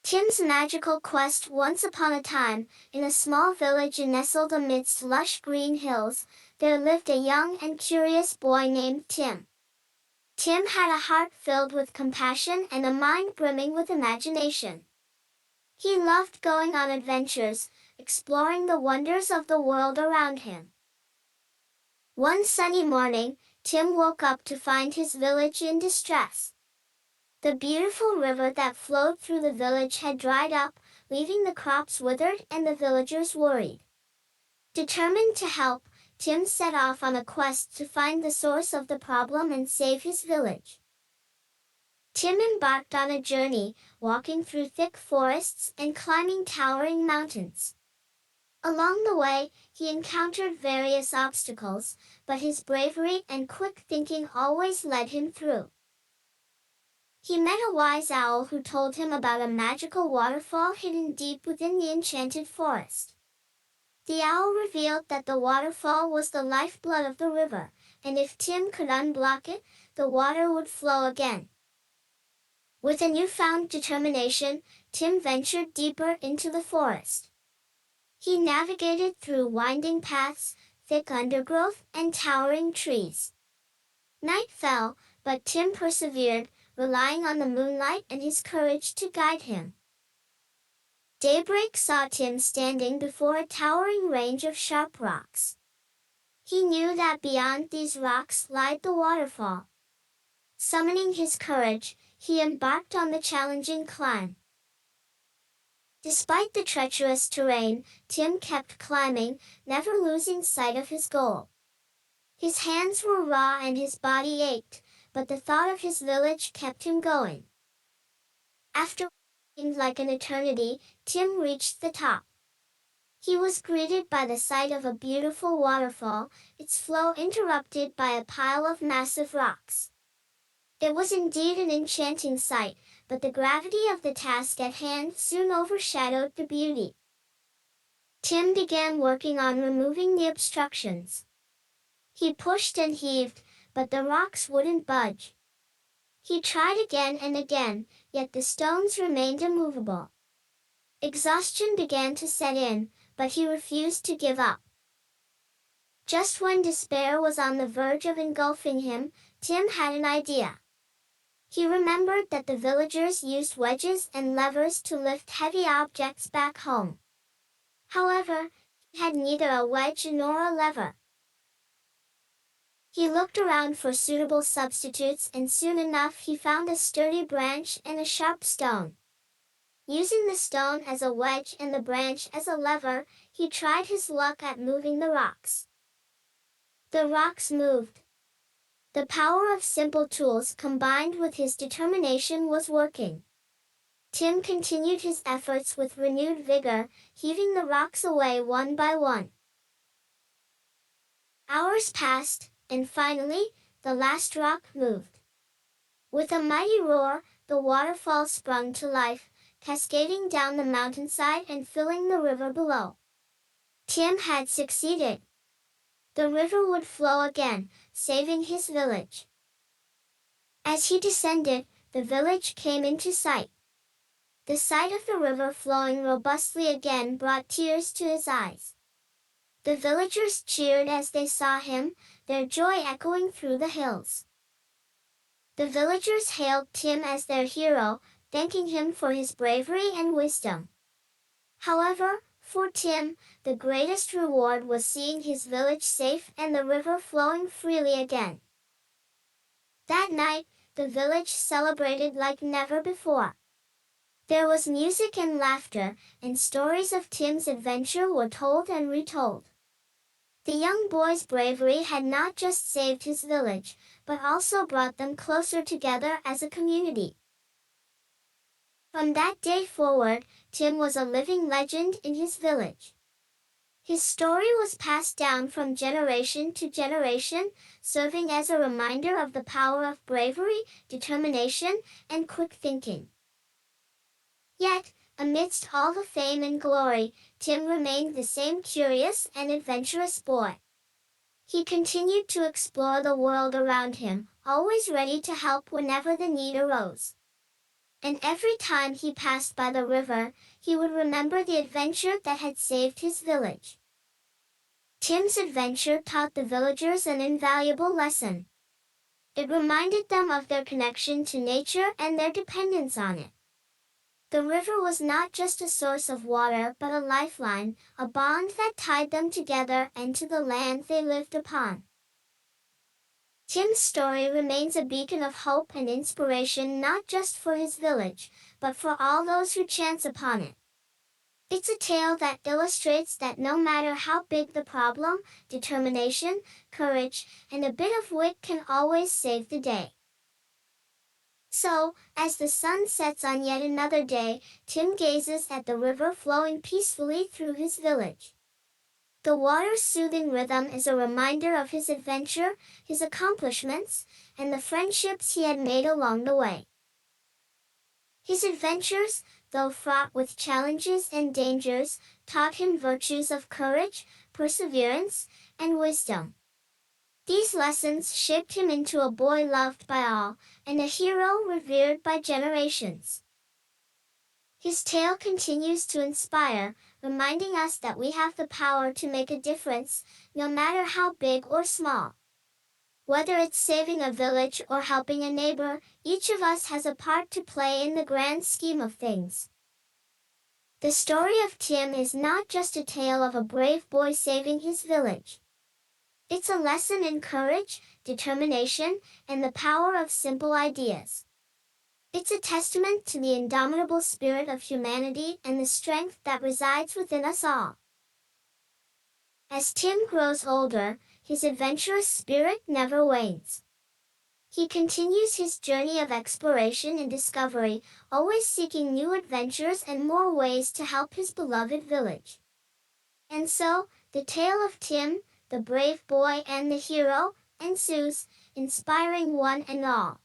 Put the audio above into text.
Tim's magical quest. Once upon a time, in a small village nestled amidst lush green hills, there lived a young and curious boy named Tim. Tim had a heart filled with compassion and a mind brimming with imagination. He loved going on adventures, exploring the wonders of the world around him. One sunny morning, Tim woke up to find his village in distress. The beautiful river that flowed through the village had dried up, leaving the crops withered and the villagers worried. Determined to help, Tim set off on a quest to find the source of the problem and save his village. Tim embarked on a journey, walking through thick forests and climbing towering mountains. Along the way, he encountered various obstacles, but his bravery and quick thinking always led him through. He met a wise owl who told him about a magical waterfall hidden deep within the enchanted forest. The owl revealed that the waterfall was the lifeblood of the river, and if Tim could unblock it, the water would flow again. With a newfound determination, Tim ventured deeper into the forest. He navigated through winding paths, thick undergrowth, and towering trees. Night fell, but Tim persevered, relying on the moonlight and his courage to guide him. Daybreak saw Tim standing before a towering range of sharp rocks. He knew that beyond these rocks lied the waterfall. Summoning his courage, he embarked on the challenging climb. Despite the treacherous terrain, Tim kept climbing, never losing sight of his goal. His hands were raw and his body ached, but the thought of his village kept him going. After walking like an eternity, Tim reached the top. He was greeted by the sight of a beautiful waterfall, its flow interrupted by a pile of massive rocks. It was indeed an enchanting sight, but the gravity of the task at hand soon overshadowed the beauty. Tim began working on removing the obstructions. He pushed and heaved, but the rocks wouldn't budge. He tried again and again, yet the stones remained immovable. Exhaustion began to set in, but he refused to give up. Just when despair was on the verge of engulfing him, Tim had an idea. He remembered that the villagers used wedges and levers to lift heavy objects back home. However, he had neither a wedge nor a lever. He looked around for suitable substitutes and soon enough he found a sturdy branch and a sharp stone. Using the stone as a wedge and the branch as a lever, he tried his luck at moving the rocks. The rocks moved. The power of simple tools combined with his determination was working. Tim continued his efforts with renewed vigor, heaving the rocks away one by one. Hours passed, and finally, the last rock moved. With a mighty roar, the waterfall sprung to life, cascading down the mountainside and filling the river below. Tim had succeeded. The river would flow again, saving his village. As he descended, the village came into sight. The sight of the river flowing robustly again brought tears to his eyes. The villagers cheered as they saw him, their joy echoing through the hills. The villagers hailed Tim as their hero, thanking him for his bravery and wisdom. However, for Tim, the greatest reward was seeing his village safe and the river flowing freely again. That night, the village celebrated like never before. There was music and laughter, and stories of Tim's adventure were told and retold. The young boy's bravery had not just saved his village, but also brought them closer together as a community. From that day forward, Tim was a living legend in his village. His story was passed down from generation to generation, serving as a reminder of the power of bravery, determination, and quick thinking. Yet, amidst all the fame and glory, Tim remained the same curious and adventurous boy. He continued to explore the world around him, always ready to help whenever the need arose. And every time he passed by the river, he would remember the adventure that had saved his village. Tim's adventure taught the villagers an invaluable lesson. It reminded them of their connection to nature and their dependence on it. The river was not just a source of water but a lifeline, a bond that tied them together and to the land they lived upon. Tim's story remains a beacon of hope and inspiration not just for his village, but for all those who chance upon it. It's a tale that illustrates that no matter how big the problem, determination, courage, and a bit of wit can always save the day. So, as the sun sets on yet another day, Tim gazes at the river flowing peacefully through his village. The water's soothing rhythm is a reminder of his adventure, his accomplishments, and the friendships he had made along the way. His adventures, though fraught with challenges and dangers, taught him virtues of courage, perseverance, and wisdom. These lessons shaped him into a boy loved by all, and a hero revered by generations. His tale continues to inspire, reminding us that we have the power to make a difference, no matter how big or small. Whether it's saving a village or helping a neighbor, each of us has a part to play in the grand scheme of things. The story of Tim is not just a tale of a brave boy saving his village. It's a lesson in courage, determination, and the power of simple ideas. It's a testament to the indomitable spirit of humanity and the strength that resides within us all. As Tim grows older, his adventurous spirit never wanes. He continues his journey of exploration and discovery, always seeking new adventures and more ways to help his beloved village. And so, the tale of Tim, the brave boy and the hero, ensues, inspiring one and all.